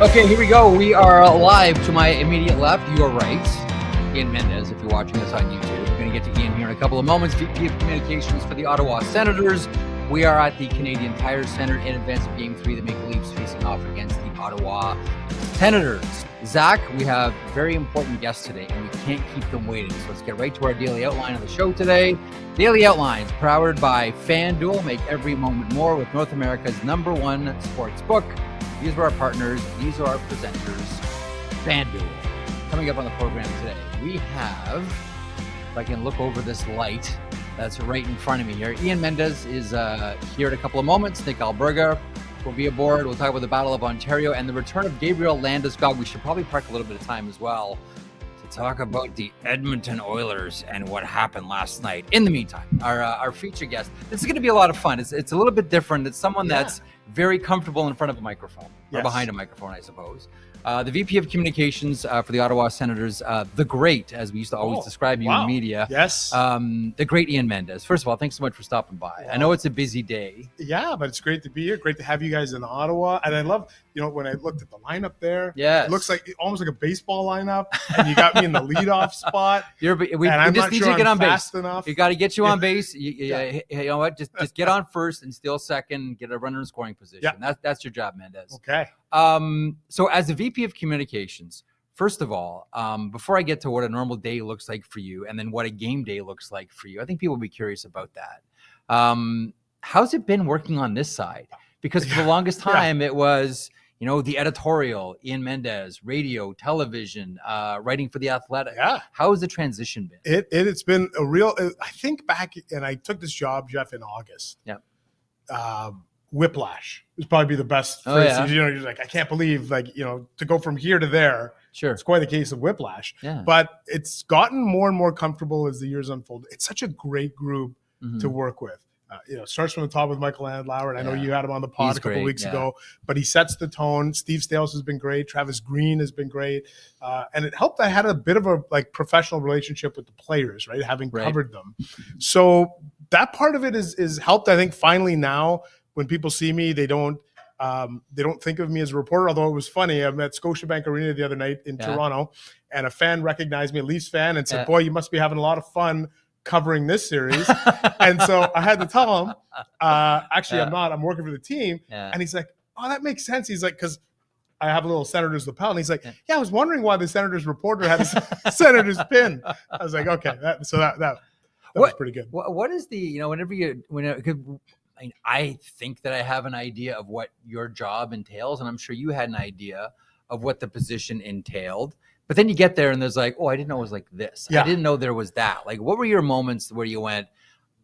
Okay, here we go. We are live. To my immediate left, you are right, Ian Mendes, if you're watching us on YouTube. We're going to get to Ian here in a couple of moments. VP of Communications for the Ottawa Senators. We are at the Canadian Tire Center in advance of Game 3. The Maple Leafs facing off against the Ottawa Senators. Zach, we have very important guests today, and we can't keep them waiting. So let's get right to our daily outline of the show today. Daily outlines powered by FanDuel. Make every moment more with North America's #1 sports book. These are our partners. These are our presenters. FanDuel. Coming up on the program today, we have, if I can look over this light that's right in front of me here, Ian Mendes is here in a couple of moments. Nick Alberga will be aboard. We'll talk about the Battle of Ontario and the return of Gabriel Landeskog. We should probably park a little bit of time as well to talk about the Edmonton Oilers and what happened last night. In the meantime, our feature guest, this is going to be a lot of fun. It's a little bit different. It's someone that's very comfortable in front of a microphone, or behind a microphone, I suppose. The VP of Communications for the Ottawa Senators, the great, as we used to always describe you in media. Yes. The great Ian Mendes. First of all, thanks so much for stopping by. I know it's a busy day. Yeah, but it's great to be here. Great to have you guys in Ottawa. And I love, when I looked at the lineup there, it looks like almost like a baseball lineup. And you got me in the leadoff spot. We just need you to get on base. Enough. You got to get you on base. You know what? Just get on first and steal second. Get a runner in scoring position. Yeah. That's your job, Mendes. Okay. So as the VP of Communications, first of all, before I get to what a normal day looks like for you and then what a game day looks like for you, I think people will be curious about that. How's it been working on this side? Because for the longest time, it was, the editorial, Ian Mendes, radio, television, writing for The Athletic. Yeah. How has the transition been? It's been a real, I think back, and I took this job, Jeff, in August. Yeah. Whiplash is probably the best phrase. You're like, I can't believe, to go from here to there. Sure. It's quite a case of whiplash. Yeah. But it's gotten more and more comfortable as the years unfold. It's such a great group to work with. Starts from the top with Michael Landauer, and I know you had him on the pod a couple weeks ago, but he sets the tone. Steve Stales has been great. Travis Green has been great. And it helped. I had a bit of a professional relationship with the players, right? Having covered them. So that part of it is helped. I think finally now, when people see me, they don't think of me as a reporter, although it was funny. I'm at Scotiabank Arena the other night in Toronto, and a fan recognized me, a Leafs fan, and said, boy, you must be having a lot of fun covering this series. And so I had to tell him, actually, I'm not. I'm working for the team. Yeah. And he's like, oh, that makes sense. He's like, because I have a little Senators lapel. And he's like, I was wondering why the Senators reporter had a Senators pin. I was like, okay. That was pretty good. What is the, I think that I have an idea of what your job entails, and I'm sure you had an idea of what the position entailed. But then you get there and there's like, oh, I didn't know it was like this. Yeah. I didn't know there was that. Like, what were your moments where you went,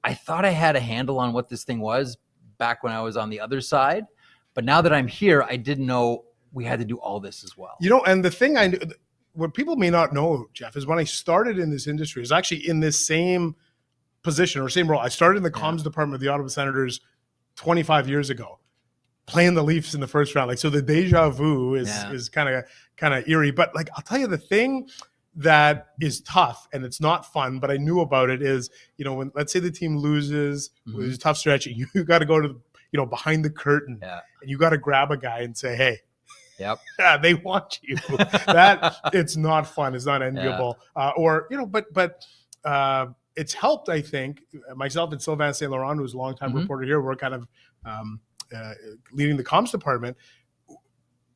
I thought I had a handle on what this thing was back when I was on the other side, but now that I'm here, I didn't know we had to do all this as well. And the thing what people may not know, Jeff, is when I started in this industry, I was actually in this same position or same role. I started in the comms department of the Ottawa Senators 25 years ago, playing the Leafs in the first round. So the deja vu is kind of eerie. But I'll tell you, the thing that is tough and it's not fun, but I knew about it is, when let's say the team loses, it was a tough stretch, you got to go to behind the curtain and you got to grab a guy and say, hey, they want you. That it's not fun. It's not enviable. But it's helped, I think, myself and Sylvain St. Laurent, who's a longtime reporter here. We're kind of leading the comms department.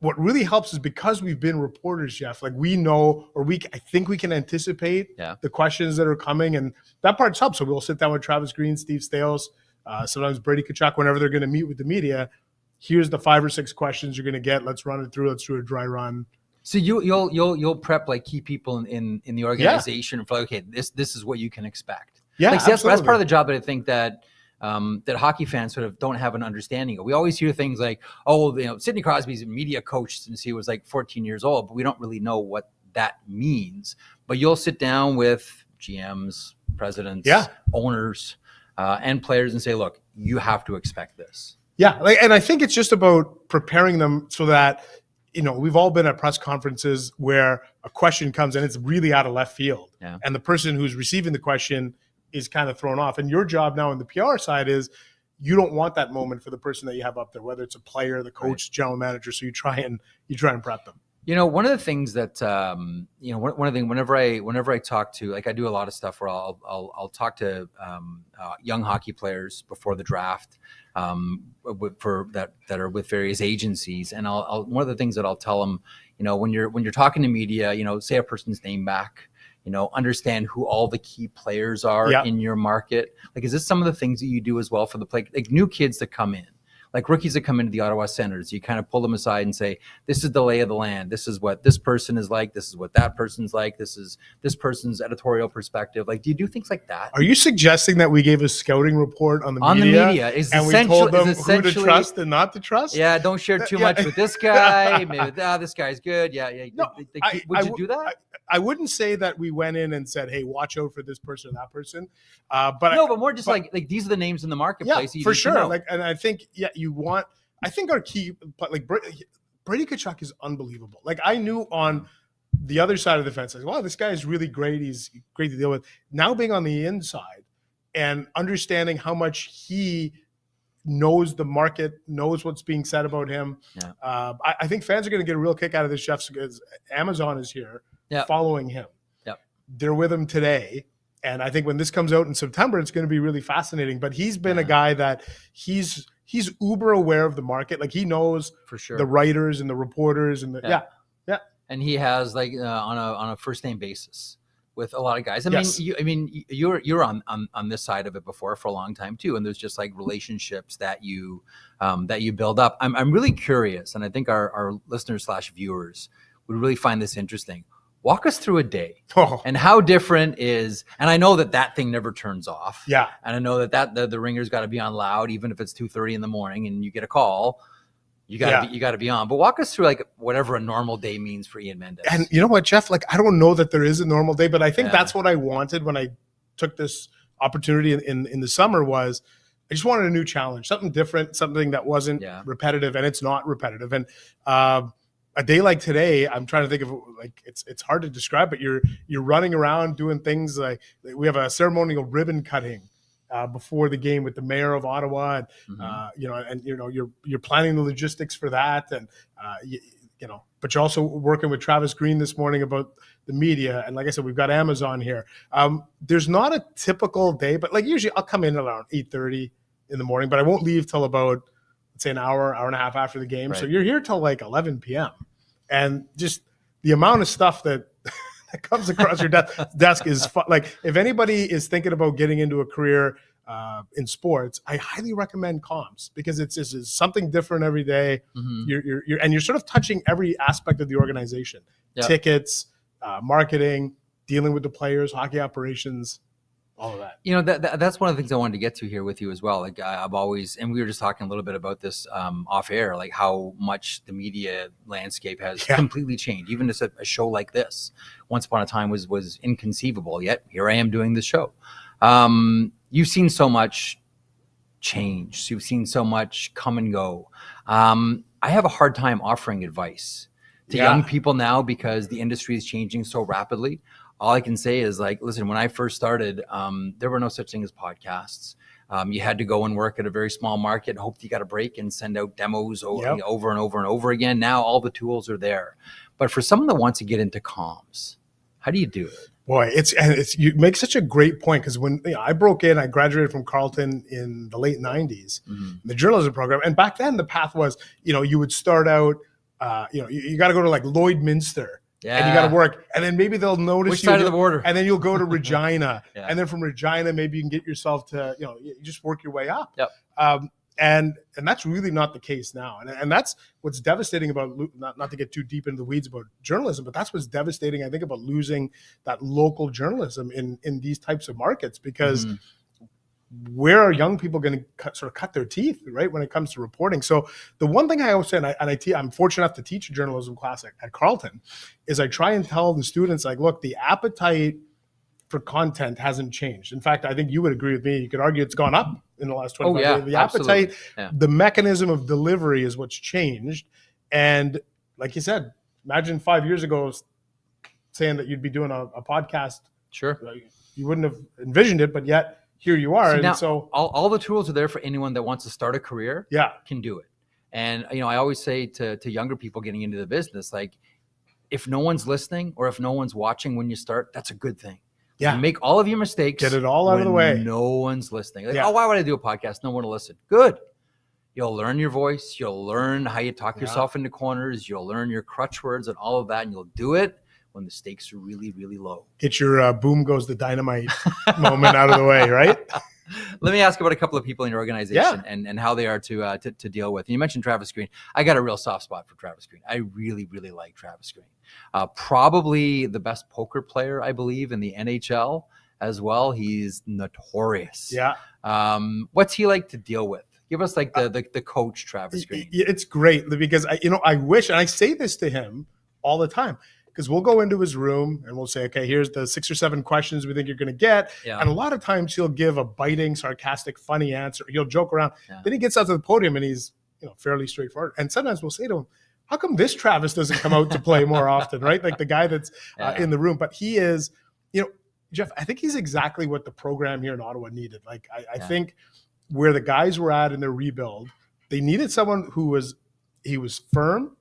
What really helps is because we've been reporters, Jeff, we know, or I think we can anticipate the questions that are coming, and that part's helped. So we'll sit down with Travis Green, Steve Stales, sometimes Brady Tkachuk, whenever they're going to meet with the media. Here's the 5 or 6 questions you're going to get. Let's run it through. Let's do a dry run. So you'll prep key people in the organization for okay, this is what you can expect. Yeah, that's part of the job that I think that hockey fans sort of don't have an understanding of. We always hear things like, Sidney Crosby's a media coach since he was 14 years old, but we don't really know what that means. But you'll sit down with GMs, presidents, owners, and players and say, look, you have to expect this. Yeah, and I think it's just about preparing them so that we've all been at press conferences where a question comes and it's really out of left field. Yeah. And the person who's receiving the question is kind of thrown off. And your job now in the PR side is, you don't want that moment for the person that you have up there, whether it's a player, the coach, general manager. So you try and prep them. One of the things that one of the things whenever I talk to, like, I do a lot of stuff where I'll talk to young hockey players before the draft, that are with various agencies, and I'll one of the things that I'll tell them, when you're talking to media, say a person's name back. Understand who all the key players are in your market. Like, is this some of the things that you do as well for the play? Like new kids that come in, like rookies that come into the Ottawa Senators, you kind of pull them aside and say, this is the lay of the land. This is what this person is like. This is what that person's like. This is this person's editorial perspective. Like, do you do things like that? Are you suggesting that we gave a scouting report on the media? And we told them who to trust and not to trust? Yeah, don't share too much with this guy. Maybe this guy's good. Yeah. No, would you do that? I wouldn't say that we went in and said, hey, watch out for this person or that person. But more just like these are the names in the marketplace. Yeah, for sure. Like, and I think, I think our key, like Brady Tkachuk is unbelievable. Like, I knew on the other side of the fence, like, wow, this guy is really great. He's great to deal with. Now being on the inside and understanding how much he knows the market, knows what's being said about him. Yeah. I think fans are going to get a real kick out of this, Jeff, because Amazon is here. Following him. They're with him today. And I think when this comes out in September, it's going to be really fascinating. But he's been a guy that he's uber aware of the market. Like, he knows for sure the writers and the reporters and and he has on a first name basis with a lot of guys. You're on this side of it before for a long time too. And there's just like relationships that you build up. I'm really curious, and I think our listeners / viewers would really find this interesting. Walk us through a day and how different is, and I know that thing never turns off. Yeah. And I know that the ringer's got to be on loud, even if it's 2:30 in the morning and you get a call, you got to be on. But walk us through like whatever a normal day means for Ian Mendes. And you know what, Jeff, like, I don't know that there is a normal day, but I think that's what I wanted when I took this opportunity in the summer was I just wanted a new challenge, something different, something that wasn't repetitive, and it's not repetitive. And, a day like today, I'm trying to think of, like, it's hard to describe, but you're running around doing things like we have a ceremonial ribbon cutting before the game with the mayor of Ottawa, and you're planning the logistics for that, and but you're also working with Travis Green this morning about the media, and like I said, we've got Amazon here. There's not a typical day, but like usually I'll come in around 8:30 in the morning, but I won't leave till about, let's say, an hour and a half after the game. Right. So you're here till like 11 p.m. And just the amount of stuff that comes across your desk is fun. Like, if anybody is thinking about getting into a career in sports, I highly recommend comms, because it's something different every day. Mm-hmm. You're sort of touching every aspect of the organization, tickets, marketing, dealing with the players, hockey operations. All of that. That's one of the things I wanted to get to here with you as well. Like, I've always, and we were just talking a little bit about this off air, like how much the media landscape has completely changed. Even just a show like this, once upon a time was inconceivable. Yet here I am doing this show. You've seen so much change. You've seen so much come and go. I have a hard time offering advice to young people now because the industry is changing so rapidly. All I can say is, like, listen, when I first started, there were no such thing as podcasts. You had to go and work at a very small market, hope you got a break, and send out demos over and over and over again. Now all the tools are there. But for someone that wants to get into comms, how do you do it? Boy, you make such a great point, because when I broke in, I graduated from Carleton in the late 90s, the journalism program. And back then the path was, you would start out, you got to go to like Lloydminster. Yeah. And you got to work, and then maybe they'll notice which side of the border, and then you'll go to Regina, and then from Regina, maybe you can get yourself to, you just work your way up. Yep. And that's really not the case now, and that's what's devastating about, not to get too deep into the weeds about journalism, but that's what's devastating, I think, about losing that local journalism in these types of markets, because where are young people going to sort of cut their teeth, right, when it comes to reporting? So the one thing I always say, and I'm fortunate enough to teach a journalism class at Carleton, is I try and tell the students, like, look, the appetite for content hasn't changed. In fact, I think you would agree with me. You could argue it's gone up in the last 25 years. The appetite, the mechanism of delivery is what's changed. And like you said, imagine 5 years ago saying that you'd be doing a podcast. Sure. You wouldn't have envisioned it, but yet here you are. See, and now, so all the tools are there for anyone that wants to start a career. Yeah. Can do it. And, I always say to younger people getting into the business, like, if no one's listening or if no one's watching when you start, that's a good thing. Yeah. You make all of your mistakes. Get it all out of the way. No one's listening. Like, oh, why would I do a podcast? No one will listen. Good. You'll learn your voice. You'll learn how you talk yourself into corners. You'll learn your crutch words and all of that. And you'll do it when the stakes are really, really low. Get your boom goes the dynamite moment out of the way, right? Let me ask about a couple of people in your organization and how they are to deal with. And you mentioned Travis Green. I got a real soft spot for Travis Green. I really, really like Travis Green. Probably the best poker player, I believe, in the NHL as well. He's notorious. Yeah. What's he like to deal with? Give us like the coach, Travis Green. It's great because I wish, and I say this to him all the time, because we'll go into his room and we'll say, okay, here's the 6 or 7 questions we think you're going to get. Yeah. And a lot of times he'll give a biting, sarcastic, funny answer. He'll joke around. Yeah. Then he gets out to the podium and he's fairly straightforward. And sometimes we'll say to him, how come this Travis doesn't come out to play more often, right? Like the guy that's in the room. But he is, Jeff, I think he's exactly what the program here in Ottawa needed. Like I think where the guys were at in their rebuild, they needed someone who was firm,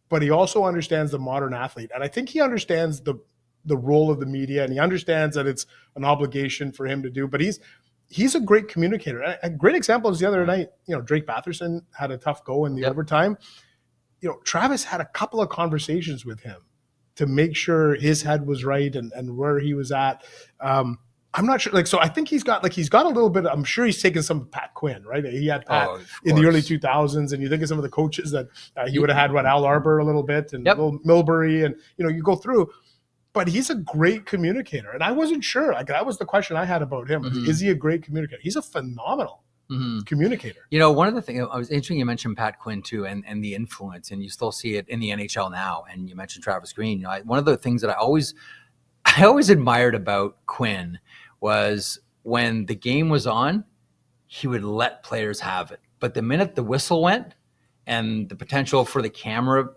but he also understands the modern athlete. And I think he understands the role of the media, and he understands that it's an obligation for him to do, but he's a great communicator. A great example is the other night, Drake Batherson had a tough go in the overtime. Travis had a couple of conversations with him to make sure his head was right and where he was at. I'm not sure. So I think he's got a little bit. I'm sure he's taken some Pat Quinn, right? He had Pat in the early 2000s, and you think of some of the coaches that he would have had. Al Arbor a little bit, and Milbury, and you go through. But he's a great communicator, and I wasn't sure. Like that was the question I had about him: is he a great communicator? He's a phenomenal communicator. One of the things I was interesting. You mentioned Pat Quinn too, and the influence, and you still see it in the NHL now. And you mentioned Travis Green. One of the things that I always admired about Quinn was when the game was on, he would let players have it. But the minute the whistle went and the potential for the camera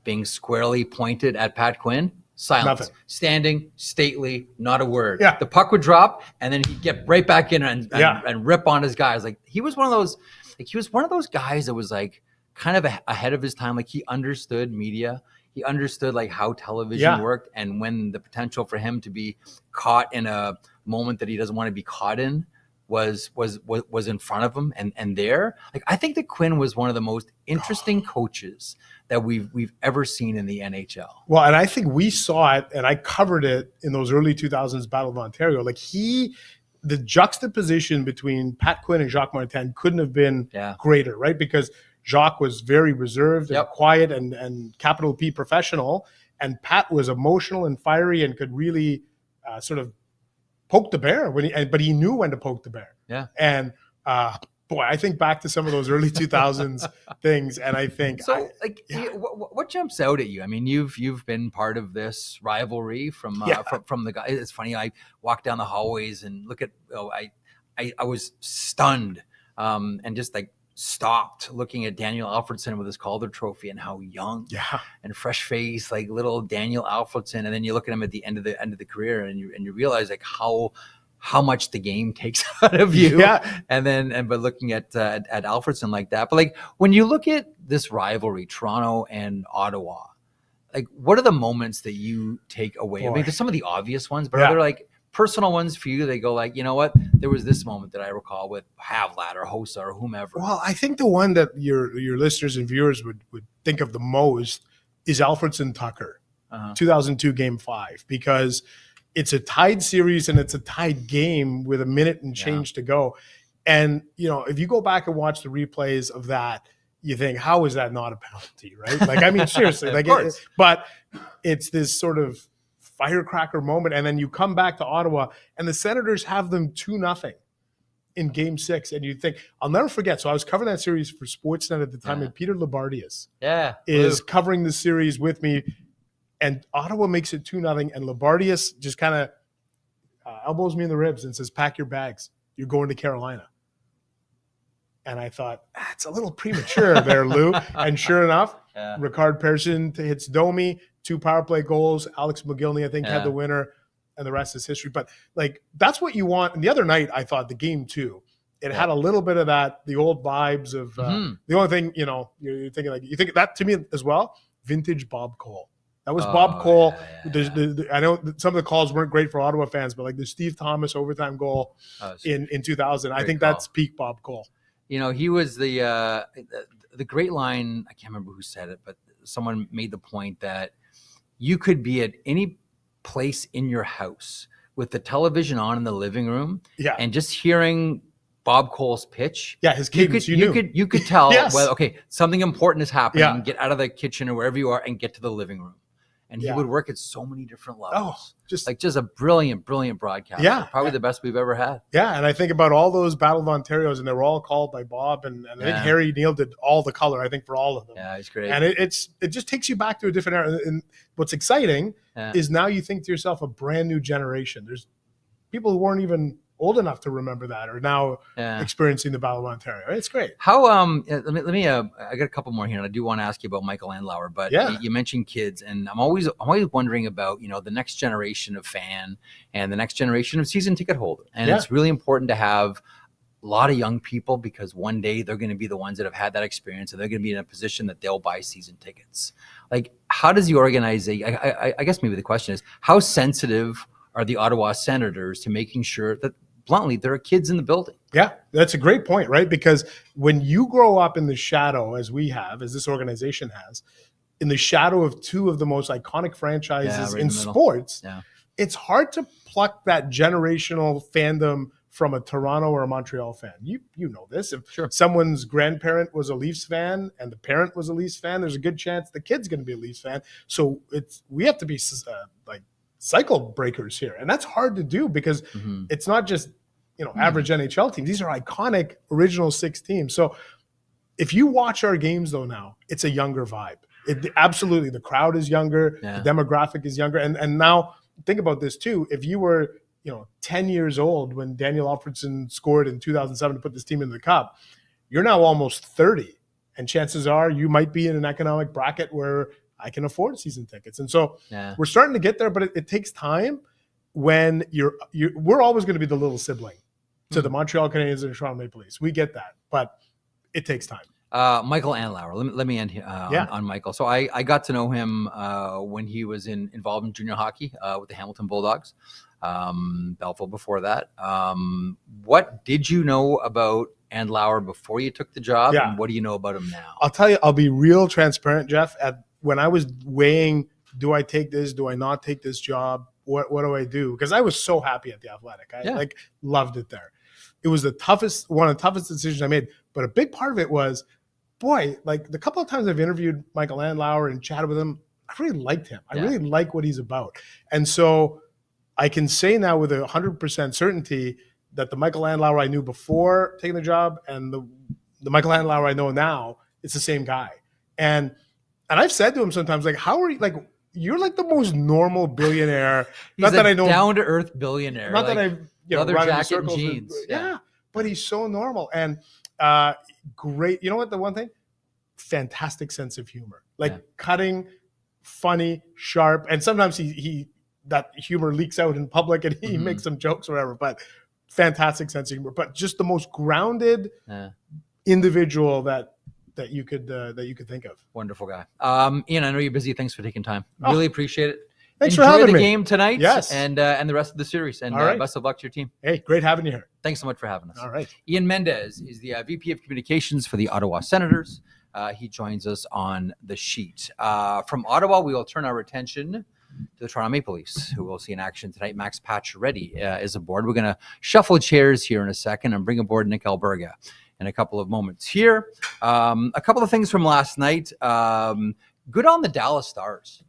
being squarely pointed at Pat Quinn, silence. Nothing. Standing, stately, not a word. Yeah. The puck would drop, and then he'd get right back in and rip on his guys. Like he was one of those guys that was like kind of ahead of his time. Like he understood media. He understood like how television worked, and when the potential for him to be caught in a moment that he doesn't want to be caught in was in front of him and there. Like I think that Quinn was one of the most interesting coaches that we've ever seen in the NHL. Well, and I think we saw it, and I covered it in those early 2000s Battle of Ontario. Like the juxtaposition between Pat Quinn and Jacques Martin couldn't have been greater, right? Because Jacques was very reserved and quiet and capital P professional, and Pat was emotional and fiery and could really sort of poke the bear but he knew when to poke the bear. Yeah. And boy, I think back to some of those early 2000s things, and I think what jumps out at you? I mean, you've been part of this rivalry from the guy. It's funny. I walk down the hallways and look at. I was stunned and just like stopped looking at Daniel Alfredsson with his Calder Trophy and how young and fresh face, like little Daniel Alfredsson. And then you look at him at the end of the career and you realize like how much the game takes out of you. Yeah. But looking at Alfredsson like that, but like when you look at this rivalry, Toronto and Ottawa, like what are the moments that you take away? Boy. I mean, there's some of the obvious ones, but are there like personal ones for you? They go like, you know what? There was this moment that I recall with Havlat or Hossa or whomever. Well, I think the one that your listeners and viewers would think of the most is Alfredsson Tucker, 2002 Game 5, because it's a tied series and it's a tied game with a minute and change to go. And, if you go back and watch the replays of that, you think, how is that not a penalty, right? Like, I mean, seriously, like, but it's this sort of firecracker moment, and then you come back to Ottawa and the Senators have them 2-0 in Game 6, and you think, I'll never forget. So I was covering that series for Sportsnet at the time, and Peter Labardius is covering the series with me, and Ottawa makes it 2-0, and Labardius just kind of elbows me in the ribs and says, pack your bags, you're going to Carolina. And I thought, it's a little premature there, Lou. And sure enough, Ricard Persson hits Domi, 2 power play goals. Alex McGillney, I think, had the winner. and the rest is history. But like, that's what you want. And the other night, I thought the game too, it had a little bit of that, the old vibes of the only thing, you're thinking like, you think that to me as well, vintage Bob Cole. That was Bob Cole. I know some of the calls weren't great for Ottawa fans, but like the Steve Thomas overtime goal in 2000, I think that's peak Bob Cole. He was the great line. I can't remember who said it, but someone made the point that you could be at any place in your house with the television on in the living room, and just hearing Bob Cole's pitch. Yeah, his cadence. You could tell. Yes. Well, okay, something important is happening. Get out of the kitchen or wherever you are and get to the living room. And he would work at so many different levels. Just a brilliant broadcast. Yeah. Probably the best we've ever had. Yeah. And I think about all those Battle of Ontarios, and they were all called by Bob. And I think Harry Neal did all the color, I think, for all of them. Yeah, it's great. And it just takes you back to a different era. And what's exciting is now you think to yourself, a brand new generation. There's people who weren't even old enough to remember that are now experiencing the Battle of Ontario. It's great. How let me I got a couple more here, and I do want to ask you about Michael Andlauer, but you mentioned kids, and I'm always wondering about the next generation of fan and the next generation of season ticket holder, and it's really important to have a lot of young people, because one day they're going to be the ones that have had that experience, and they're going to be in a position that they'll buy season tickets. Like, how does the organization? I guess maybe the question is, how sensitive are the Ottawa Senators to making sure that, bluntly, there are kids in the building? Yeah, that's a great point, right? Because when you grow up in the shadow, as we have, as this organization has, in the shadow of two of the most iconic franchises in sports, it's hard to pluck that generational fandom from a Toronto or a Montreal fan. You know this. If someone's grandparent was a Leafs fan and the parent was a Leafs fan, there's a good chance the kid's going to be a Leafs fan. So we have to be like cycle breakers here, and that's hard to do, because it's not just average NHL teams. These are iconic original six teams. So if you watch our games though now, it's a younger vibe. Absolutely, the crowd is younger, the demographic is younger, and now think about this too. If you were 10 years old when Daniel Alfredson scored in 2007 to put this team into the Cup, you're now almost 30, and chances are you might be in an economic bracket where I can afford season tickets. And so we're starting to get there, but it takes time. When we're always going to be the little sibling to the Montreal Canadiens and the Toronto Maple Leafs. We get that, but it takes time. Michael Andlauer. Let me end here on Michael. So I got to know him when he was involved in junior hockey with the Hamilton Bulldogs, Belleville before that. What did you know about Andlauer before you took the job, and what do you know about him now? I'll tell you, I'll be real transparent, Jeff. When I was weighing, do I take this, do I not take this job, what do I do? Because I was so happy at the Athletic. I loved it there. It was one of the toughest decisions I made. But a big part of it was, like the couple of times I've interviewed Michael Andlauer and chatted with him, I really liked him. I really like what he's about. And so I can say now with 100% certainty that the Michael Andlauer I knew before taking the job and the Michael Andlauer I know now, it's the same guy. And I've said to him sometimes, like, how are you, like, you're like the most normal billionaire. He's not that I know, down to earth billionaire. Not that I've leather jacket and jeans. But he's so normal and great. You know what? The one thing, fantastic sense of humor, like cutting, funny, sharp, and sometimes he that humor leaks out in public and he makes some jokes or whatever. But fantastic sense of humor. But just the most grounded individual that you could think of. Wonderful guy. Ian, I know you're busy. Thanks for taking time. Really appreciate it. Thanks for having me. Enjoy the game tonight. Yes. And the rest of the series. And best of luck to your team. Hey, great having you here. Thanks so much for having us. All right. Ian Mendes is the VP of Communications for the Ottawa Senators. He joins us on the sheet. From Ottawa, we will turn our attention to the Toronto Maple Leafs, who we'll see in action tonight. Max Pacioretty is aboard. We're going to shuffle chairs here in a second and bring aboard Nick Alberga in a couple of moments here. A couple of things from last night. Good on the Dallas Stars.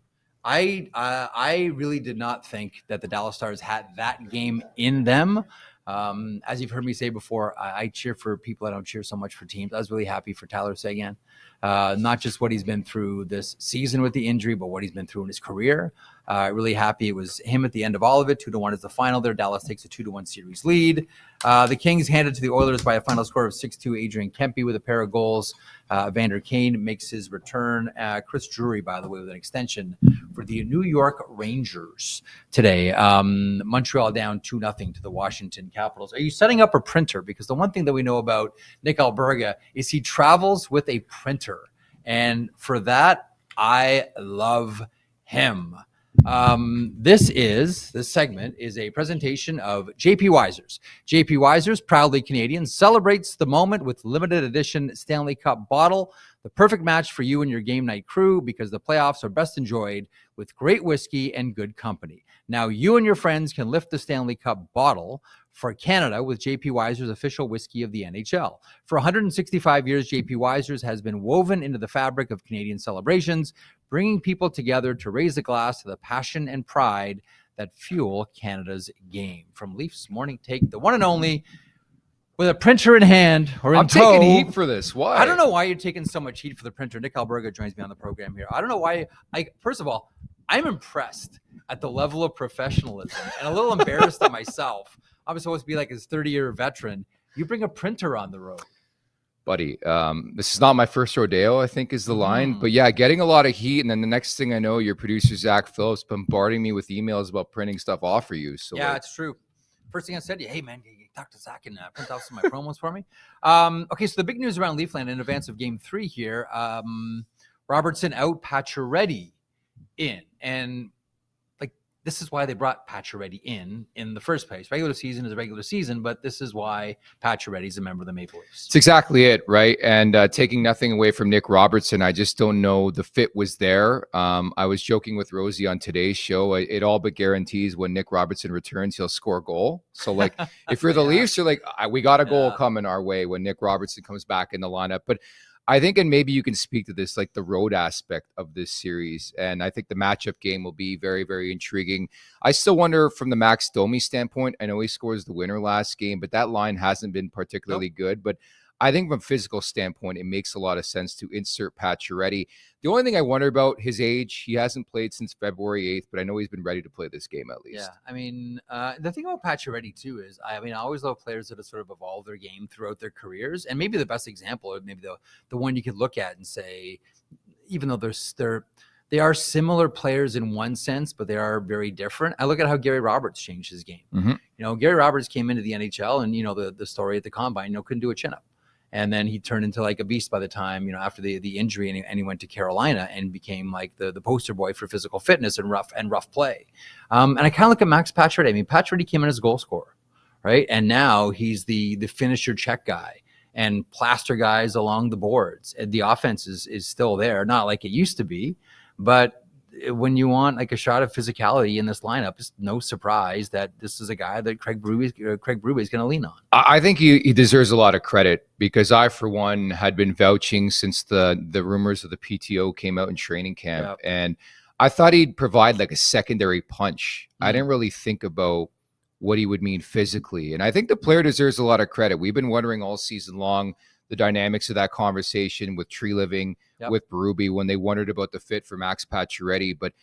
I really did not think that the Dallas Stars had that game in them. As you've heard me say before, I cheer for people. I don't cheer so much for teams. I was really happy for Tyler Seguin. not just what he's been through this season with the injury, but what he's been through in his career. Really happy it was him at the end of all of it. 2-1 is the final there. Dallas takes a 2-1 series lead. The Kings handed to the Oilers by a final score of 6-2. Adrian Kempe with a pair of goals. Vander Kane makes his return. Chris Drury, by the way, with an extension for the New York Rangers today. Montreal down 2-0 to the Washington Capitals. Are you setting up a printer? Because the one thing that we know about Nick Alberga is he travels with a printer. And for that, I love him. This segment is a presentation of JP Weisers. JP Weisers, proudly Canadian, celebrates the moment with limited edition Stanley Cup bottle, the perfect match for you and your game night crew, because the playoffs are best enjoyed with great whiskey and good company. Now you and your friends can lift the Stanley Cup bottle for Canada with JP Weisers, official whiskey of the NHL. For 165 years, JP Weisers has been woven into the fabric of Canadian celebrations, bringing people together to raise a glass to the passion and pride that fuel Canada's game. From Leafs Morning Take, the one and only, with a printer in hand or in I'm tow. taking heat for this. Why? I don't know why you're taking so much heat for the printer. Nick Alberga joins me on the program here. I don't know why. First of all, I'm impressed at the level of professionalism and a little embarrassed at myself. I'm supposed to be like his 30-year veteran. You bring a printer on the road. Buddy, this is not my first rodeo, I think is the line. But yeah, getting a lot of heat. And then the next thing I know, your producer, Zach Phillips, bombarding me with emails about printing stuff off for you. So yeah, it's true. First thing I said to you, hey, man, you talk to Zach and print off some of my promos for me. Okay, so the big news around Leafland in advance of Game 3 here, Robertson out, Pacioretty in. And this is why they brought Pacioretty in the first place. Regular season is a regular season, but this is why Pacioretty's a member of the Maple Leafs. It's exactly it, right? And taking nothing away from Nick Robertson, I just don't know the fit was there. I was joking with Rosie on today's show. It all but guarantees when Nick Robertson returns, he'll score a goal. So, like, if you're the Leafs, you're like, we got a goal coming our way when Nick Robertson comes back in the lineup. But I think, and maybe you can speak to this, like the road aspect of this series. And I think the matchup game will be very, very intriguing. I still wonder from the Max Domi standpoint, I know he scores the winner last game, but that line hasn't been particularly good. But I think from a physical standpoint, it makes a lot of sense to insert Pacioretty. The only thing I wonder about his age, he hasn't played since February 8th, but I know he's been ready to play this game at least. Yeah, I mean, the thing about Pacioretty too is, I always love players that have sort of evolved their game throughout their careers. And maybe the best example, or maybe the one you could look at and say, even though they are similar players in one sense, but they are very different. I look at how Gary Roberts changed his game. Mm-hmm. Gary Roberts came into the NHL, and the story at the combine, couldn't do a chin-up. And then he turned into like a beast by the time, after the injury, and he went to Carolina and became like the poster boy for physical fitness and rough play. And I kind of look at Max Pacioretty. I mean, Pacioretty came in as a goal scorer, right? And now he's the finisher check guy and plaster guys along the boards. And the offense is still there, not like it used to be, but when you want like a shot of physicality in this lineup, it's no surprise that this is a guy that Craig Berube is going to lean on. I think he deserves a lot of credit, because I, for one, had been vouching since the rumors of the PTO came out in training camp. Yep. And I thought he'd provide like a secondary punch. I didn't really think about what he would mean physically. And I think the player deserves a lot of credit. We've been wondering all season long the dynamics of that conversation with Tree Living, with Berube, when they wondered about the fit for Max Pacioretty. But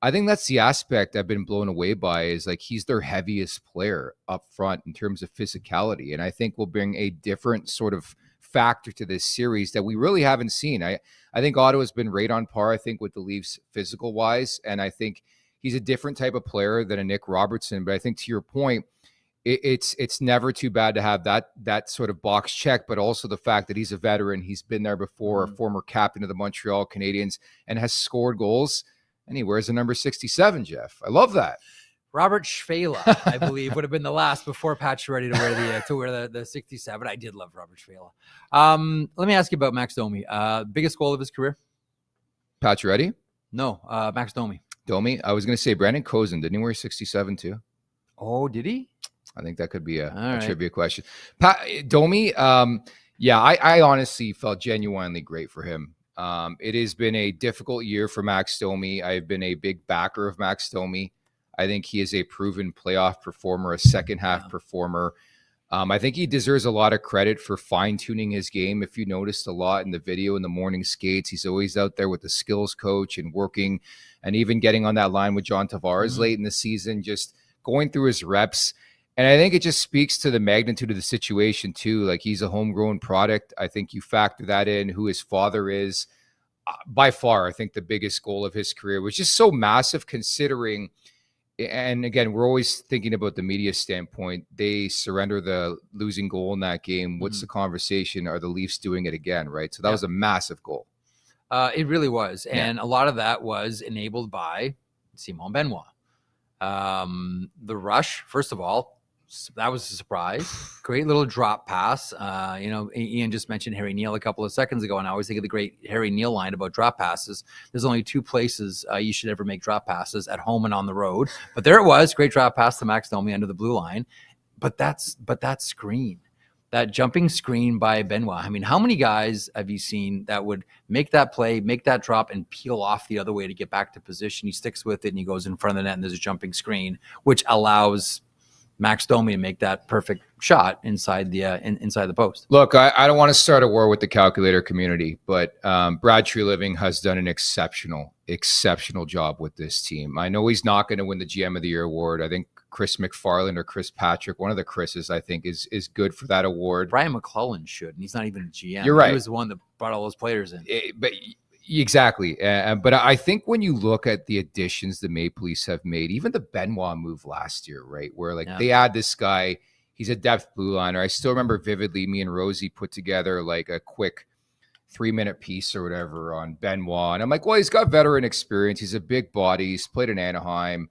I think that's the aspect I've been blown away by, is like he's their heaviest player up front in terms of physicality. And I think will bring a different sort of factor to this series that we really haven't seen. I think Ottawa's been right on par, I think, with the Leafs physical wise. And I think he's a different type of player than a Nick Robertson. But I think to your point, it's never too bad to have that sort of box check, but also the fact that he's a veteran. He's been there before, a former captain of the Montreal Canadiens, and has scored goals. And he wears the number 67, Jeff. I love that. Robert Schwela, I believe, would have been the last before Pacioretty to wear the 67. I did love Robert Schwela. Let me ask you about Max Domi. Biggest goal of his career? Pacioretty? No, Max Domi. Domi? I was going to say Brandon Kozin. Didn't he wear 67 too? Oh, did he? I think that could be a trivia question. Domi, I honestly felt genuinely great for him. It has been a difficult year for Max Domi. I've been a big backer of Max Domi. I think he is a proven playoff performer, a second half performer. I think he deserves a lot of credit for fine-tuning his game. If you noticed a lot in the video in the morning skates, he's always out there with the skills coach and working, and even getting on that line with John Tavares late in the season, just going through his reps. And I think it just speaks to the magnitude of the situation too. Like, he's a homegrown product. I think you factor that in, who his father is. By far, I think the biggest goal of his career was just so massive considering, and again, we're always thinking about the media standpoint. They surrender the losing goal in that game. What's the conversation? Are the Leafs doing it again, right? So that was a massive goal. It really was. And a lot of that was enabled by Simon Benoit. The rush, first of all, that was a surprise. Great little drop pass. Ian just mentioned Harry Neal a couple of seconds ago, and I always think of the great Harry Neal line about drop passes. There's only two places you should ever make drop passes: at home and on the road. But there it was, great drop pass to Max Domi under the blue line. But that screen, that jumping screen by Benoit. I mean, how many guys have you seen that would make that play, make that drop, and peel off the other way to get back to position? He sticks with it and he goes in front of the net, and there's a jumping screen, which allows Max Domi to make that perfect shot inside the post. Look, I don't want to start a war with the calculator community, but Brad Treliving has done an exceptional job with this team. I know he's not going to win the GM of the Year award. I think Chris McFarland or Chris Patrick, one of the Chris's, I think is good for that award. Brian McClellan should, and he's not even a GM. You're right. He was the one that brought all those players in. Exactly. But I think when you look at the additions the Maple Leafs have made, even the Benoit move last year, right, where they add this guy, he's a depth blue liner. I still remember vividly me and Rosie put together like a quick 3-minute piece or whatever on Benoit. And I'm like, well, he's got veteran experience. He's a big body. He's played in Anaheim,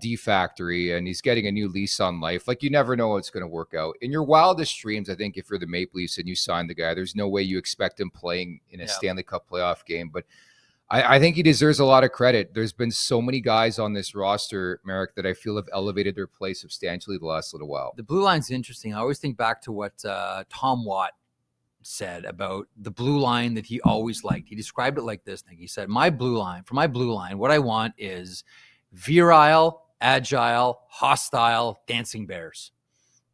D Factory, and he's getting a new lease on life. Like, you never know what's going to work out. In your wildest dreams, I think if you're the Maple Leafs and you sign the guy, there's no way you expect him playing in a Stanley Cup playoff game. But I think he deserves a lot of credit. There's been so many guys on this roster, Marek, that I feel have elevated their play substantially the last little while. The blue line's interesting. I always think back to what Tom Watt said about the blue line that he always liked. He described it like this thing. He said, for my blue line, what I want is virile, agile, hostile, dancing bears.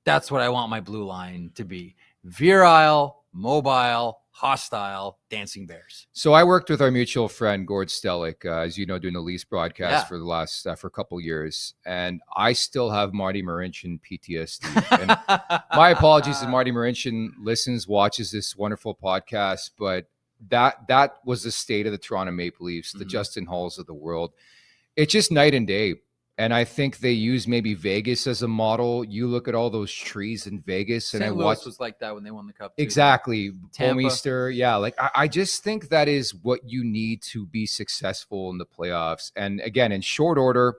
That's what I want my blue line to be. Virile, mobile, hostile, dancing bears. So I worked with our mutual friend, Gord Stellick, as you know, doing the Leafs broadcast for the last, for a couple years. And I still have Marty Marincin PTSD. And my apologies if Marty Marincin watches this wonderful podcast, but that was the state of the Toronto Maple Leafs, the Justin Halls of the world. It's just night and day. And I think they use maybe Vegas as a model. You look at all those trees in Vegas, and St. Louis was like that when they won the cup. Exactly. Tampa. Yeah. Like, I just think that is what you need to be successful in the playoffs. And again, in short order,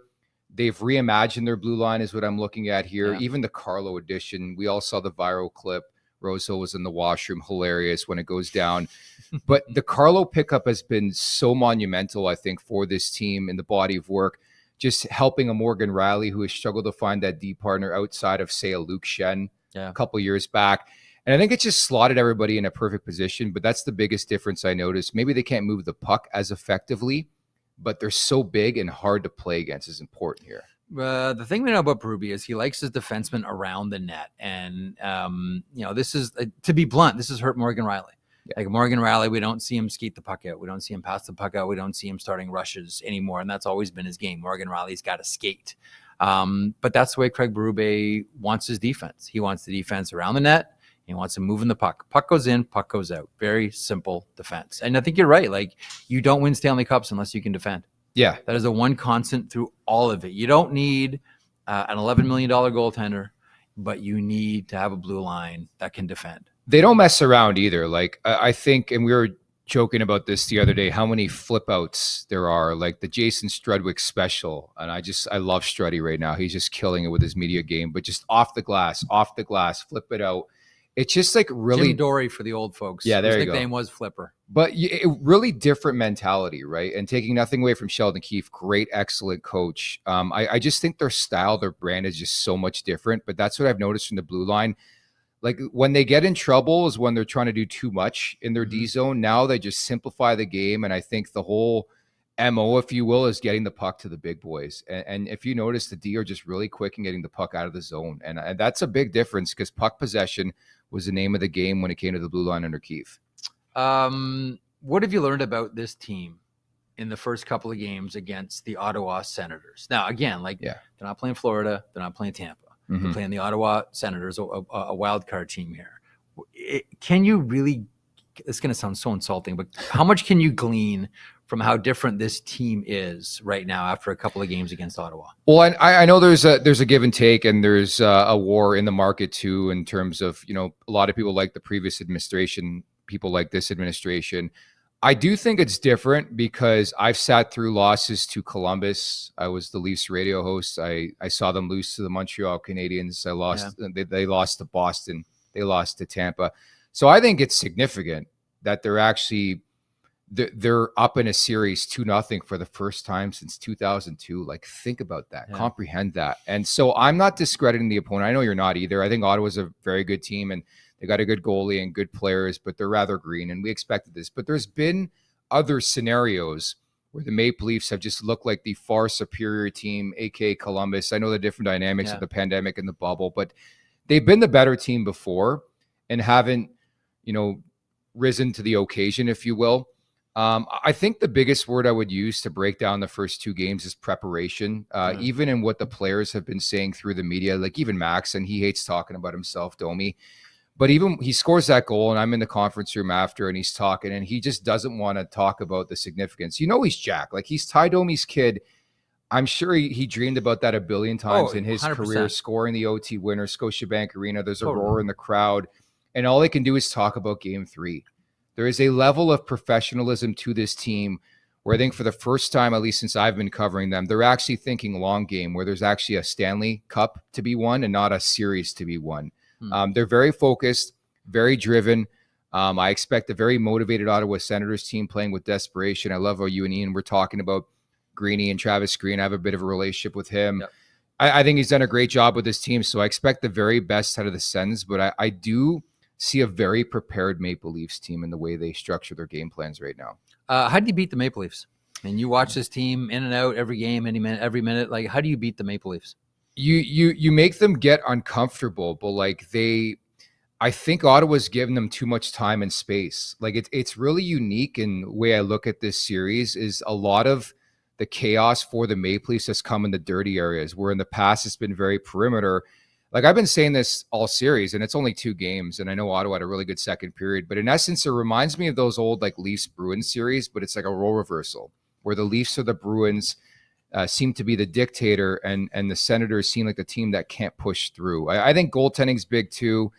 they've reimagined their blue line is what I'm looking at here. Yeah. Even the Carlo edition, we all saw the viral clip. Rosso was in the washroom. Hilarious when it goes down. But the Carlo pickup has been so monumental, I think, for this team in the body of work. Just helping a Morgan Riley who has struggled to find that D partner outside of, say, a Luke Shen a couple years back. And I think it just slotted everybody in a perfect position, but that's the biggest difference I noticed. Maybe they can't move the puck as effectively, but they're so big and hard to play against is important here. The thing we know about Berube is he likes his defensemen around the net. And, this is, to be blunt, this has hurt Morgan Riley. Like Morgan Riley, we don't see him skate the puck out. We don't see him pass the puck out. We don't see him starting rushes anymore. And that's always been his game. Morgan Riley's got to skate. But that's the way Craig Berube wants his defense. He wants the defense around the net. He wants him moving the puck. Puck goes in, puck goes out. Very simple defense. And I think you're right. Like, you don't win Stanley Cups unless you can defend. Yeah. That is the one constant through all of it. You don't need an $11 million goaltender, but you need to have a blue line that can defend. They don't mess around either. Like, I think, and we were joking about this the other day, how many flip outs there are, like the Jason Strudwick special. And I love Struddy right now. He's just killing it with his media game, but just off the glass, flip it out. It's just like really Jim Dory for the old folks. Yeah, there you go. His nickname was Flipper. But really different mentality, right? And taking nothing away from Sheldon Keefe, great, excellent coach. I just think their style, their brand is just so much different. But that's what I've noticed from the blue line. Like, when they get in trouble is when they're trying to do too much in their D zone. Now they just simplify the game. And I think the whole MO, if you will, is getting the puck to the big boys. And if you notice, the D are just really quick in getting the puck out of the zone. And that's a big difference because puck possession was the name of the game when it came to the blue line under Keefe. What have you learned about this team in the first couple of games against the Ottawa Senators? Now, again, they're not playing Florida. They're not playing Tampa. Mm-hmm. They're playing the Ottawa Senators, a wild card team here. Can you really – it's going to sound so insulting, but how much can you glean – from how different this team is right now after a couple of games against Ottawa? Well, I know there's a give and take, and there's a war in the market too, in terms of, a lot of people like the previous administration, people like this administration. I do think it's different because I've sat through losses to Columbus. I was the Leafs radio host. I saw them lose to the Montreal Canadiens. They lost to Boston. They lost to Tampa. So I think it's significant that they're up in a series 2-0 for the first time since 2002. Think about that, comprehend that. And so I'm not discrediting the opponent. I know you're not either. I think Ottawa's a very good team and they got a good goalie and good players, but they're rather green and we expected this. But there's been other scenarios where the Maple Leafs have just looked like the far superior team, aka Columbus. I know the different dynamics of the pandemic and the bubble, but they've been the better team before and haven't, risen to the occasion, if you will. I think the biggest word I would use to break down the first two games is preparation. Even in what the players have been saying through the media, even Max, and he hates talking about himself, Domi. But even he scores that goal, and I'm in the conference room after, and he's talking, and he just doesn't want to talk about the significance. He's Jack. He's Ty Domi's kid. I'm sure he dreamed about that a billion times in his 100%. Career, scoring the OT winner, Scotiabank Arena. There's a roar in the crowd, and all they can do is talk about Game 3. There is a level of professionalism to this team where I think for the first time, at least since I've been covering them, they're actually thinking long game, where there's actually a Stanley Cup to be won and not a series to be won. They're very focused, very driven. I expect a very motivated Ottawa Senators team playing with desperation. I love how you and Ian were talking about Greeny and Travis Green. I have a bit of a relationship with him. Yep. I think he's done a great job with this team, so I expect the very best out of the Sens, but I do see a very prepared Maple Leafs team in the way they structure their game plans right now. How do you beat the Maple Leafs? You watch this team in and out every game, every minute. How do you beat the Maple Leafs? You make them get uncomfortable, but I think Ottawa's given them too much time and space. It's really unique in the way I look at this series is a lot of the chaos for the Maple Leafs has come in the dirty areas, where in the past it's been very perimeter. I've been saying this all series, and it's only 2 games, and I know Ottawa had a really good second period, but in essence, it reminds me of those old Leafs-Bruins series, but it's like a role reversal, where the Leafs or the Bruins seem to be the dictator, and the Senators seem like the team that can't push through. I think goaltending's big too,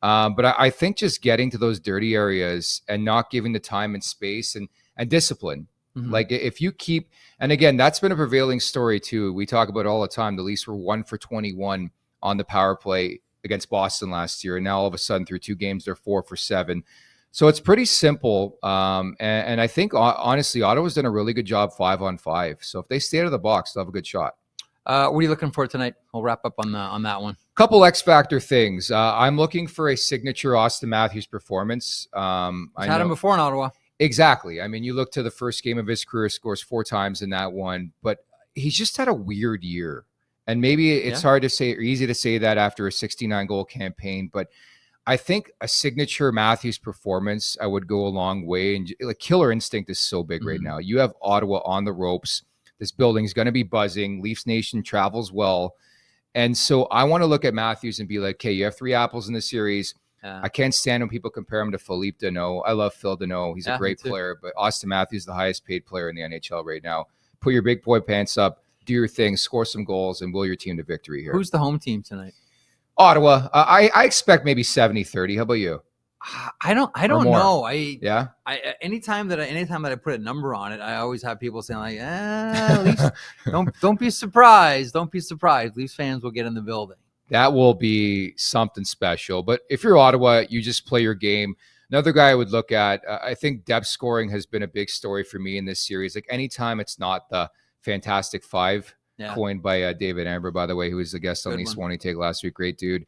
but I think just getting to those dirty areas and not giving the time and space and discipline. Mm-hmm. If you keep, and again, that's been a prevailing story too. We talk about it all the time. The Leafs were 1 for 21 on the power play against Boston last year. And now all of a sudden through 2 games, they're 4 for 7. So it's pretty simple. And I think honestly, Ottawa's done a really good job 5-on-5. So if they stay out of the box, they'll have a good shot. What are you looking for tonight? We'll wrap up on that one. Couple X factor things. I'm looking for a signature Austin Matthews performance. He's had him before in Ottawa. Exactly. You look to the first game of his career, scores 4 times in that one, but he's just had a weird year. And maybe it's hard to say or easy to say that after a 69-goal campaign, but I think a signature Matthews performance, I would go a long way. And killer instinct is so big right now. You have Ottawa on the ropes. This building's going to be buzzing. Leafs Nation travels well. And so I want to look at Matthews and be like, okay, you have 3 apples in the series. I can't stand when people compare him to Philippe Deneau. I love Phil Deneau. He's a great player, but Austin Matthews, the highest paid player in the NHL right now. Put your big boy pants up. Do your thing, score some goals, and will your team to victory here. Who's the home team tonight? Ottawa. I expect maybe 70-30. How about you? I don't know. Anytime that I put a number on it, I always have people saying Leafs, don't be surprised. Don't be surprised. Leafs fans will get in the building. That will be something special. But if you're Ottawa, you just play your game. Another guy I would look at, I think depth scoring has been a big story for me in this series. Anytime it's not the Fantastic Five, coined by David Amber, by the way, who was the guest on the Swanee Take last week. Great dude.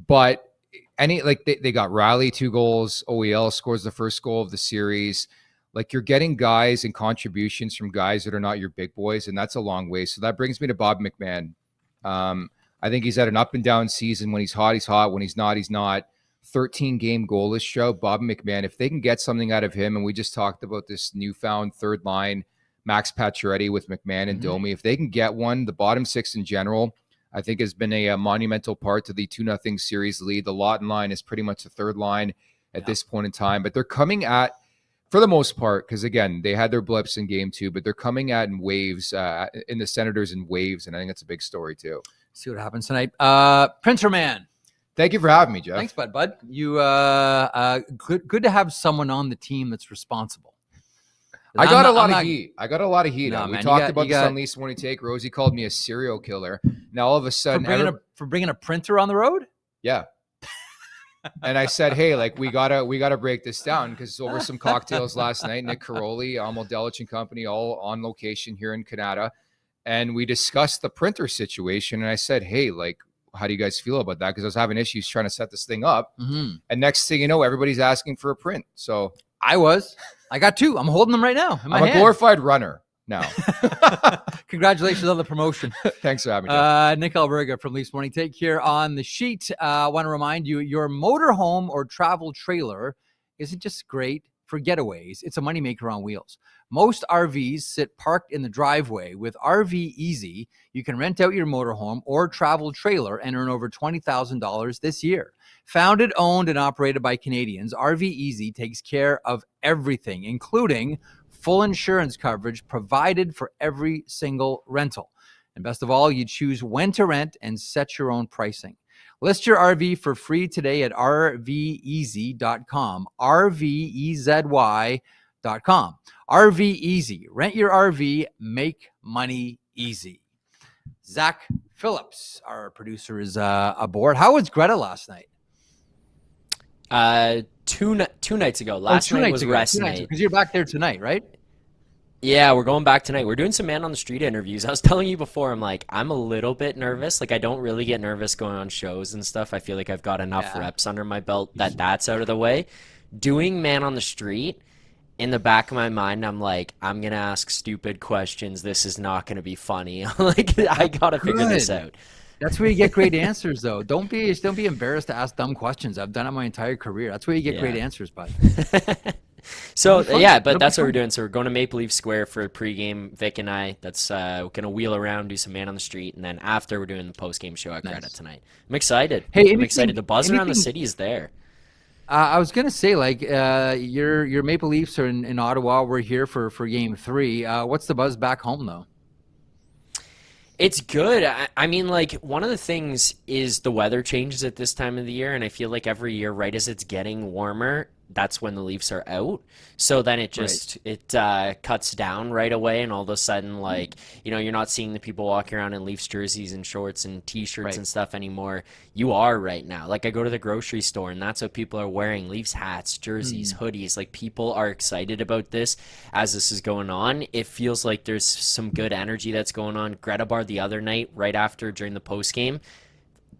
But they got Riley 2 goals. OEL scores the first goal of the series. Like, you're getting guys and contributions from guys that are not your big boys, and that's a long way. So that brings me to Bob McMahon. I think he's had an up and down season. When he's hot, he's hot. When he's not, he's not. 13-game goalless show. Bob McMahon, if they can get something out of him, and we just talked about this newfound third line, Max Pacioretty with McMahon and Domi, if they can get one, the bottom six in general, I think has been a monumental part to the 2-0 series lead. The Lawton line is pretty much the third line at this point in time, but they're coming at, for the most part, because again, they had their blips in game 2, but they're coming at in waves, in the Senators in waves, and I think that's a big story too. See what happens tonight. Printerman. Thank you for having me, Jeff. Thanks, bud. You good to have someone on the team that's responsible. I got a lot of heat. We man, talked about this on Leafs Morning Take. Rosie called me a serial killer. Now all of a sudden, for bringing a printer on the road. Yeah. And I said, hey, like, we gotta break this down, because over some cocktails last night, Nick Caroli, Almo Delich and company, all on location here in Canada, and we discussed the printer situation. And I said, hey, like, how do you guys feel about that? Because I was having issues trying to set this thing up. And next thing you know, everybody's asking for a print. So I got 2. I'm holding them right now in my hand. A glorified runner now. Congratulations on the promotion. Thanks for having me. Nick Alberga from Leafs Morning Take here on the sheet. I want to remind you, your motorhome or travel trailer isn't just great for getaways. It's a moneymaker on wheels. Most RVs sit parked in the driveway. With RV Easy, you can rent out your motorhome or travel trailer and earn over $20,000 this year. Founded, owned, and operated by Canadians, RV Easy takes care of everything, including full insurance coverage provided for every single rental. And best of all, you choose when to rent and set your own pricing. List your RV for free today at rveasy.com, rvezy.com. RV Easy. Rent your RV, make money easy. Zach Phillips, our producer, is aboard. How was Greta last night? Two nights ago. Last night was rest night. Because you're back there tonight, right? Yeah, we're going back tonight. We're doing some man on the street interviews. I was telling you before, I'm a little bit nervous. Like, I don't really get nervous going on shows and stuff. I feel like I've got enough reps under my belt that's out of the way. Doing man on the street, in the back of my mind, I'm like, I'm going to ask stupid questions. This is not going to be funny. Like, I got to figure this out. That's where you get great answers, though. Don't be embarrassed to ask dumb questions. I've done it my entire career. That's where you get great answers, bud. So, but that's what we're doing. So we're going to Maple Leaf Square for a pregame, Vic and I. That's going to wheel around, do some man on the street, and then after we're doing the postgame show at Greta tonight. I'm excited. I'm excited. The buzz around the city is there. I was going to say, like, your Maple Leafs are in Ottawa. We're here for Game 3. What's the buzz back home, though? It's good. I mean, like, one of the things is the weather changes at this time of the year, and I feel like every year, right as it's getting warmer, that's when the Leafs are out. So then it just cuts down right away, and all of a sudden, like, you're not seeing the people walking around in Leafs jerseys and shorts and T-shirts and stuff anymore. You are right now. Like, I go to the grocery store, and that's what people are wearing: Leafs hats, jerseys, hoodies. Like, people are excited about this as this is going on. It feels like there's some good energy that's going on. Greta Bar the other night, right after, during the post game,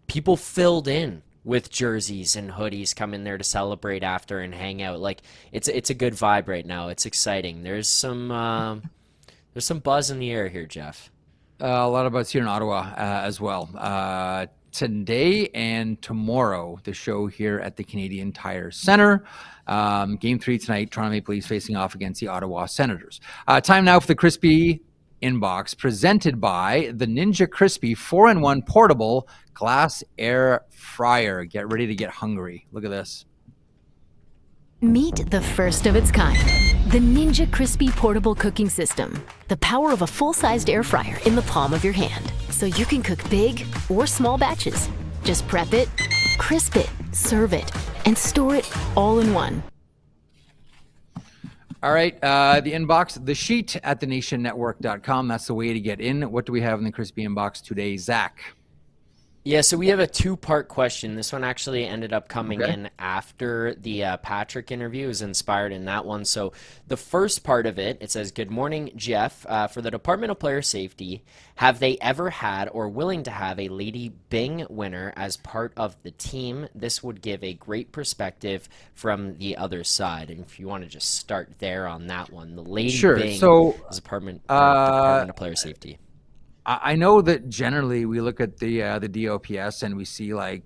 people filled in with jerseys and hoodies, come in there to celebrate after and hang out. Like, it's a good vibe right now. It's exciting. There's some buzz in the air here, Jeff. A lot of buzz here in Ottawa as well. Today and tomorrow, the show here at the Canadian Tire Centre. Game 3 tonight, Toronto Maple Leafs facing off against the Ottawa Senators. Time now for the Crispy Inbox, presented by the Ninja Crispy 4-in-1 portable glass air fryer. Get ready to get hungry. Look at this. Meet the first of its kind, the Ninja Crispy portable cooking system. The power of a full-sized air fryer in the palm of your hand, so you can cook big or small batches. Just prep it, crisp it, serve it, and store it all in one. All right, the inbox, the sheet at thenationnetwork.com. That's the way to get in. What do we have in the Crispy Inbox today, Zach? Yeah, so we have a two-part question. This one actually ended up coming Okay. in after the Patrick interview. It was inspired in that one. So the first part of it, it says, "Good morning, Jeff. For the Department of Player Safety, have they ever had or willing to have a Lady Bing winner as part of the team? This would give a great perspective from the other side." And if you want to just start there on that one, the Lady Sure. Bing So, is Department uh, of Player Safety. I know that generally we look at the DOPS and we see, like,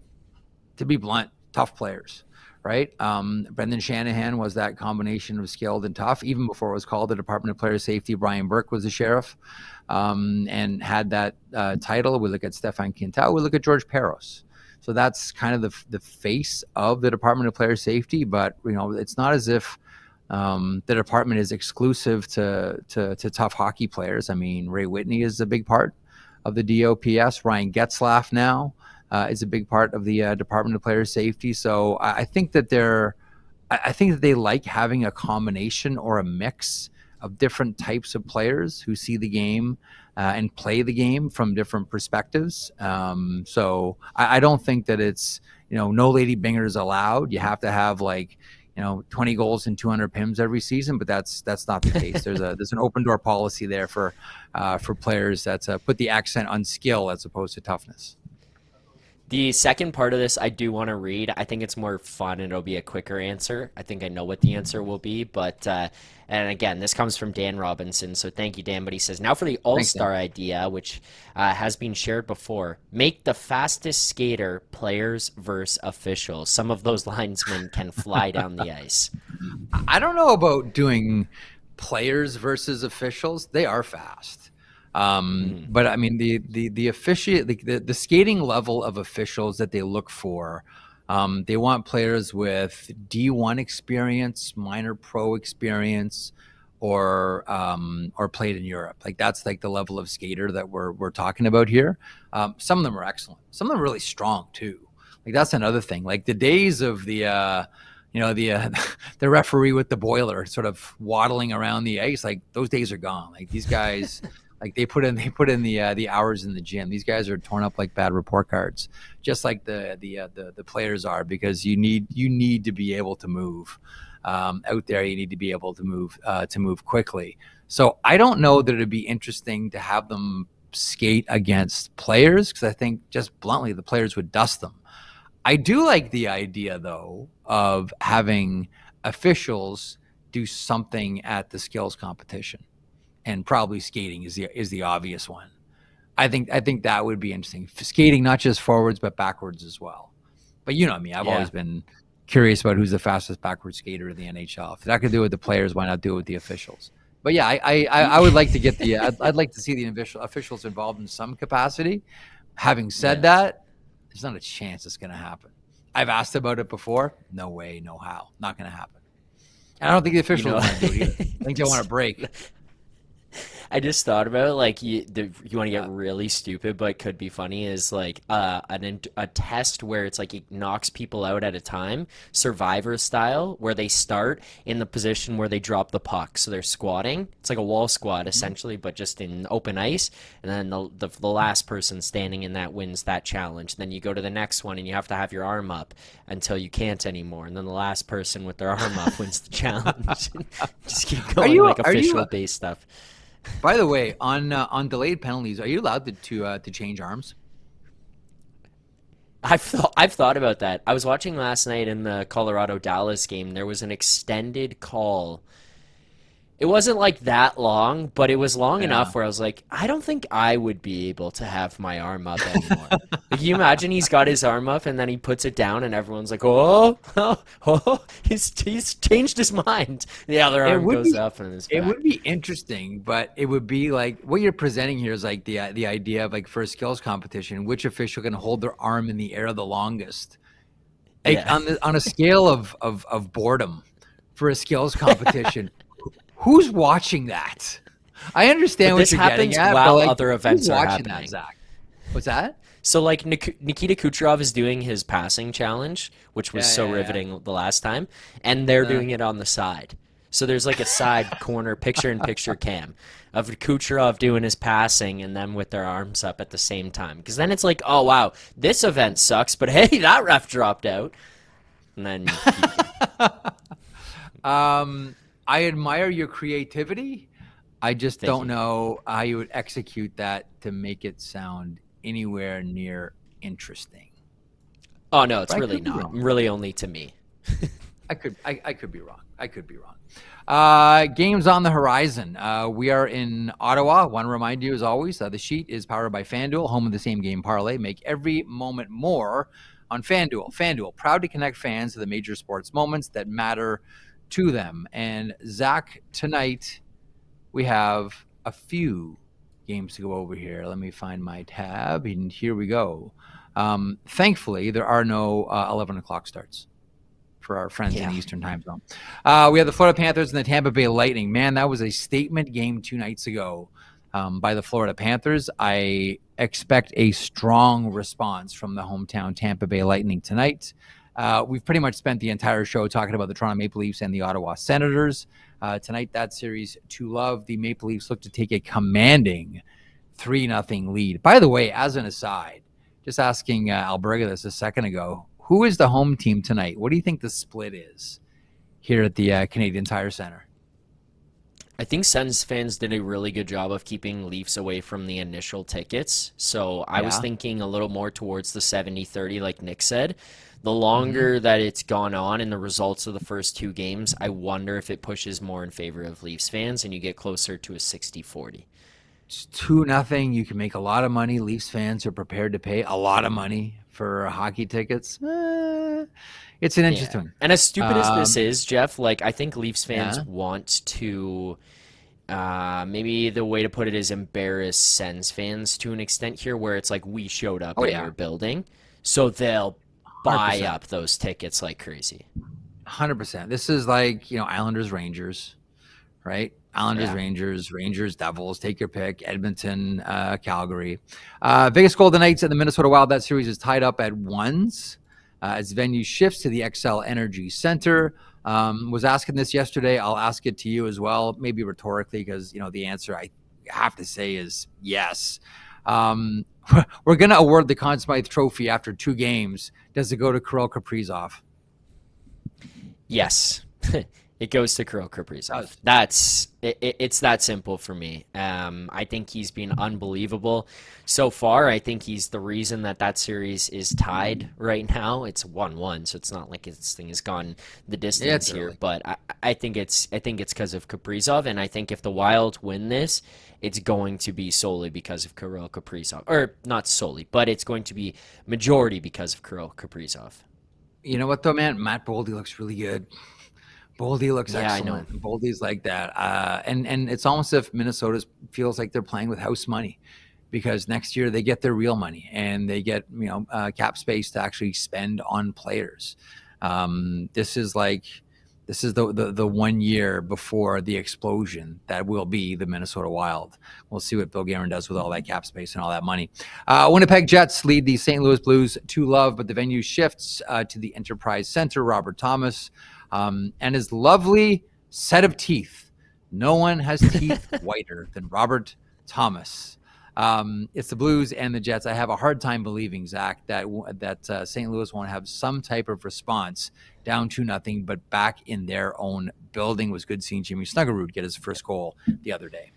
to be blunt, tough players, right? Brendan Shanahan was that combination of skilled and tough. Even before it was called the Department of Player Safety, Brian Burke was the sheriff, and had that title. We look at Stefan Quintal. We look at George Peros. So that's kind of the face of the Department of Player Safety. But it's not as if the department is exclusive to tough hockey players. I mean, Ray Whitney is a big part of the DOPS. Ryan Getzlaff now is a big part of the Department of Player Safety. So I think that they like having a combination or a mix of different types of players who see the game and play the game from different perspectives. So I don't think that it's no Lady Bingers allowed. You have to have 20 goals and 200 PIMs every season, but that's not the case. There's an open door policy there for players that put the accent on skill as opposed to toughness. The second part of this I do want to read. I think it's more fun and it'll be a quicker answer. I think I know what the answer will be, but and again, this comes from Dan Robinson, so thank you, Dan. But he says, now for the all-star idea, which has been shared before. Make the fastest skater players versus officials. Some of those linesmen can fly down the ice. I don't know about doing players versus officials. They are fast. But I mean, the skating level of officials that they look for, they want players with D1 experience, minor pro experience, or played in Europe. That's the level of skater that we're talking about here. Some of them are excellent. Some of them are really strong too. That's another thing. The days of the the referee with the boiler sort of waddling around the ice, those days are gone. These guys. They put in the hours in the gym. These guys are torn up like bad report cards, just like the players are, because you need to be able to move out there. You need to be able to move quickly. So I don't know that it'd be interesting to have them skate against players, because I think just bluntly the players would dust them. I do like the idea though of having officials do something at the skills competition. And probably skating is the obvious one. I think that would be interesting. Skating, not just forwards, but backwards as well. But you know me, I've always been curious about who's the fastest backward skater in the NHL. If that could do it with the players, why not do it with the officials? But yeah, I would like to get I'd like to see the officials involved in some capacity. Having said that, there's not a chance it's going to happen. I've asked about it before. No way, no how. Not going to happen. And I don't think the officials want to do it either. I think they want to break. I just thought about it, you want to get really stupid, but could be funny, is a test where it's it knocks people out at a time, Survivor style, where they start in the position where they drop the puck. So they're squatting. It's like a wall squat essentially, but just in open ice. And then the last person standing in that wins that challenge. Then you go to the next one and you have to have your arm up until you can't anymore. And then the last person with their arm up wins the challenge. Just keep going official-based stuff. By the way, on delayed penalties, are you allowed to change arms? I've thought about that. I was watching last night in the Colorado-Dallas game. There was an extended call. It wasn't that long, but it was long enough where I was like, I don't think I would be able to have my arm up anymore. Can you imagine he's got his arm up and then he puts it down and everyone's like, oh, he's changed his mind. The other arm goes up and it's back. It would be interesting, but it would be what you're presenting here is the idea of for a skills competition, which official can hold their arm in the air the longest. On a scale of boredom for a skills competition. Who's watching that? I understand what you're getting at. This happens while other events are happening. That, Zach? What's that? So Nikita Kucherov is doing his passing challenge, which was riveting the last time, and they're doing it on the side. So there's like a side corner picture-in-picture cam of Kucherov doing his passing and them with their arms up at the same time. Because then it's like, oh, wow, this event sucks, but hey, that ref dropped out. And then I admire your creativity. I just don't know how you would execute that to make it sound anywhere near interesting. Oh, no, it's really not. Really only to me. I could be wrong. I could be wrong. Games on the horizon. We are in Ottawa. Want to remind you, as always, the sheet is powered by FanDuel, home of the same game parlay. Make every moment more on FanDuel. FanDuel, proud to connect fans to the major sports moments that matter to them. And Zach, tonight we have a few games to go over here. Let me find my tab, and here we go. Thankfully, there are no 11 o'clock starts for our friends in the Eastern time zone. We have the Florida Panthers and the Tampa Bay Lightning. Man, that was a statement game 2 nights ago by the Florida Panthers. I expect a strong response from the hometown Tampa Bay Lightning tonight. We've pretty much spent the entire show talking about the Toronto Maple Leafs and the Ottawa Senators. Tonight, that series 2-love. The Maple Leafs look to take a commanding 3-0 lead. By the way, as an aside, just asking Alberga this a second ago, who is the home team tonight? What do you think the split is here at the Canadian Tire Center? I think Sens fans did a really good job of keeping Leafs away from the initial tickets. So I was thinking a little more towards the 70-30, like Nick said. The longer that it's gone on and the results of the first 2 games, I wonder if it pushes more in favor of Leafs fans and you get closer to a 60-40. It's 2-0. You can make a lot of money. Leafs fans are prepared to pay a lot of money for hockey tickets. It's an interesting. And as stupid as this is, Jeff, like I think Leafs fans want to maybe the way to put it is embarrass Sens fans to an extent here, where it's like we showed up in your building, so they'll buy 100%. Up those tickets like crazy. 100%. This is like, Islanders, Rangers, right? Islanders, Rangers, Devils, take your pick. Edmonton, Calgary. Vegas Golden Knights and the Minnesota Wild. That series is tied up at 1s as venue shifts to the XL Energy Center. Was asking this yesterday. I'll ask it to you as well, maybe rhetorically, because, the answer I have to say is yes. We're going to award the Conn Smythe Trophy after 2 games. Does it go to Kirill Kaprizov? Yes. It goes to Kirill Kaprizov. It's that simple for me. I think he's been unbelievable so far. I think he's the reason that series is tied right now. It's 1-1, so it's not like this thing has gone the distance here. Early. But I think it's because of Kaprizov, and I think if the Wild win this, it's going to be solely because of Kirill Kaprizov, or not solely, but it's going to be majority because of Kirill Kaprizov. You know what though, man? Matt Boldy looks really good. Boldy looks excellent. I know. Boldy's like that. And it's almost as if Minnesota feels like they're playing with house money, because next year they get their real money and they get, cap space to actually spend on players. This is the 1 year before the explosion that will be the Minnesota Wild. We'll see what Bill Guerin does with all that cap space and all that money. Winnipeg Jets lead the St. Louis Blues 2-love, but the venue shifts to the Enterprise Center. Robert Thomas and his lovely set of teeth. No one has teeth whiter than Robert Thomas. It's the Blues and the Jets. I have a hard time believing, Zach, that St. Louis won't have some type of response down 2-0, but back in their own building. It was good seeing Jimmy Snuggerud get his first goal the other day.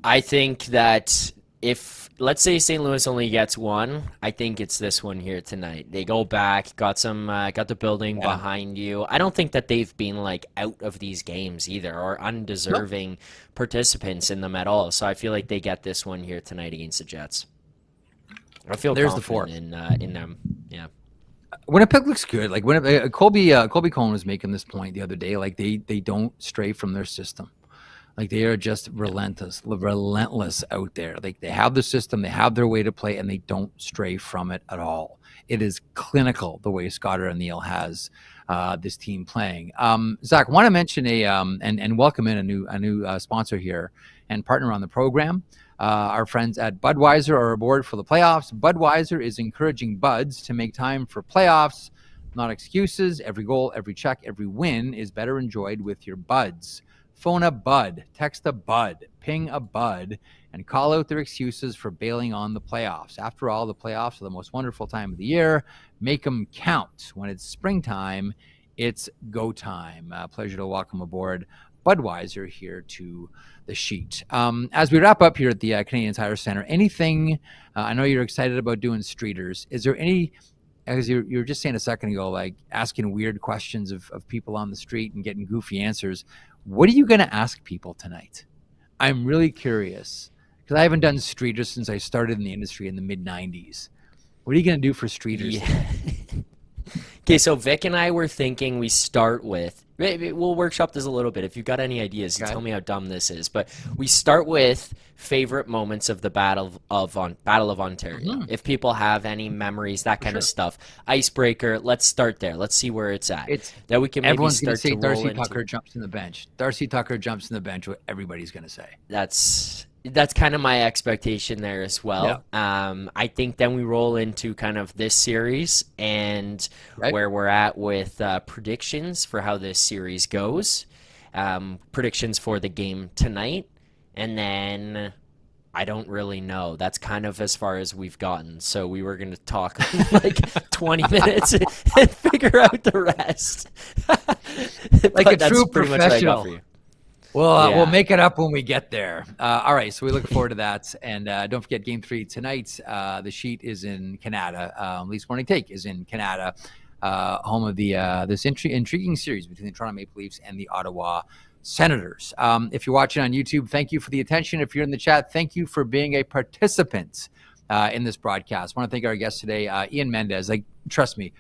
I think that if, let's say St. Louis only gets 1, I think it's this one here tonight. They go back, got the building behind you. I don't think that they've been like out of these games either, or undeserving participants in them at all. So I feel like they get this one here tonight against the Jets. I feel confident in them. Yeah. Winnipeg looks good. Like Colby Cohen was making this point the other day. Like they don't stray from their system. Like they are just relentless out there. Like they have the system, they have their way to play, and they don't stray from it at all. It is clinical the way Scott O'Neill has this team playing. Zach, want to mention and welcome in a new sponsor here and partner on the program. Our friends at Budweiser are aboard for the playoffs. Budweiser is encouraging buds to make time for playoffs. not excuses. Every goal, every check, every win is better enjoyed with your buds. Phone a bud, text a bud, ping a bud, and call out their excuses for bailing on the playoffs. After all, the playoffs are the most wonderful time of the year. Make them count. When it's springtime, it's go time. Pleasure to welcome aboard Budweiser here to the sheet. As we wrap up here at the Canadian Tire Center, anything, I know you're excited about doing streeters. Is there any, as you were just saying a second ago, like asking weird questions of people on the street and getting goofy answers. What are you going to ask people tonight? I'm really curious because I haven't done streeters since I started in the industry in the mid-90s. What are you going to do for streeters? Yeah. Okay, so Vic and I were thinking we start with, maybe we'll workshop this a little bit. If you've got any ideas, tell me how dumb this is. But we start with favorite moments of the Battle of Ontario. Mm-hmm. If people have any memories, that kind of stuff. Icebreaker, let's start there. Let's see where it's at. That we can maybe everyone's start going to say to Darcy Tucker jumps in the bench. Darcy Tucker jumps in the bench, what everybody's going to say. That's kind of my expectation there as well. Yeah. I think then we roll into kind of this series and where we're at with predictions for how this series goes, predictions for the game tonight, and then I don't really know. That's kind of as far as we've gotten. So we were going to talk like 20 minutes and figure out the rest. Like a true professional. We'll make it up when we get there. All right, so we look forward to that. And don't forget Game 3 tonight. The sheet is in Canada. Leafs Morning Take is in Canada, home of the this intriguing series between the Toronto Maple Leafs and the Ottawa Senators. If you're watching on YouTube, thank you for the attention. If you're in the chat, thank you for being a participant in this broadcast. I want to thank our guest today, Ian Mendes. Like, trust me,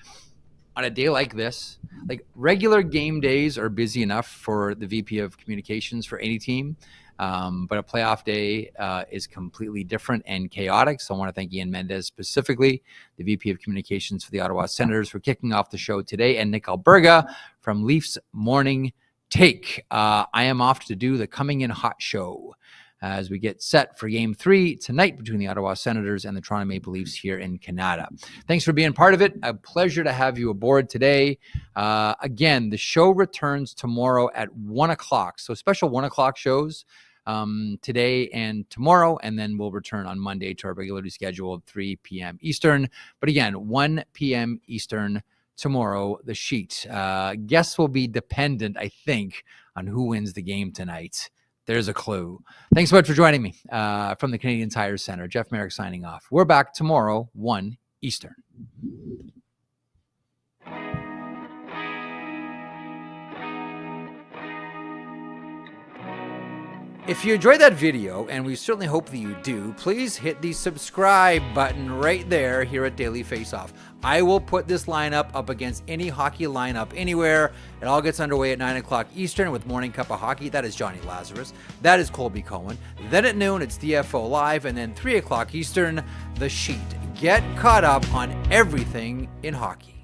on a day like this, like regular game days are busy enough for the VP of Communications for any team, but a playoff day is completely different and chaotic. So I want to thank Ian Mendes specifically, the VP of Communications for the Ottawa Senators, for kicking off the show today, and Nick Alberga from Leafs Morning Take. I am off to do the Coming In Hot show as we get set for Game 3 tonight between the Ottawa Senators and the Toronto Maple Leafs here in Canada. Thanks for being part of it. A pleasure to have you aboard today. Again, the show returns tomorrow at 1 o'clock. So special 1 o'clock shows today and tomorrow, and then we'll return on Monday to our regularly scheduled 3 p.m. Eastern. But again, 1 p.m. Eastern tomorrow, the sheet. Guests will be dependent, I think, on who wins the game tonight. There's a clue. Thanks so much for joining me from the Canadian Tire Center. Jeff Marek signing off. We're back tomorrow, 1 Eastern. If you enjoyed that video, and we certainly hope that you do, please hit the subscribe button right there here at Daily Faceoff. I will put this lineup up against any hockey lineup anywhere. It all gets underway at 9 o'clock Eastern with Morning Cup of Hockey. That is Johnny Lazarus. That is Colby Cohen. Then at noon, it's DFO Live. And then 3 o'clock Eastern, The Sheet. Get caught up on everything in hockey.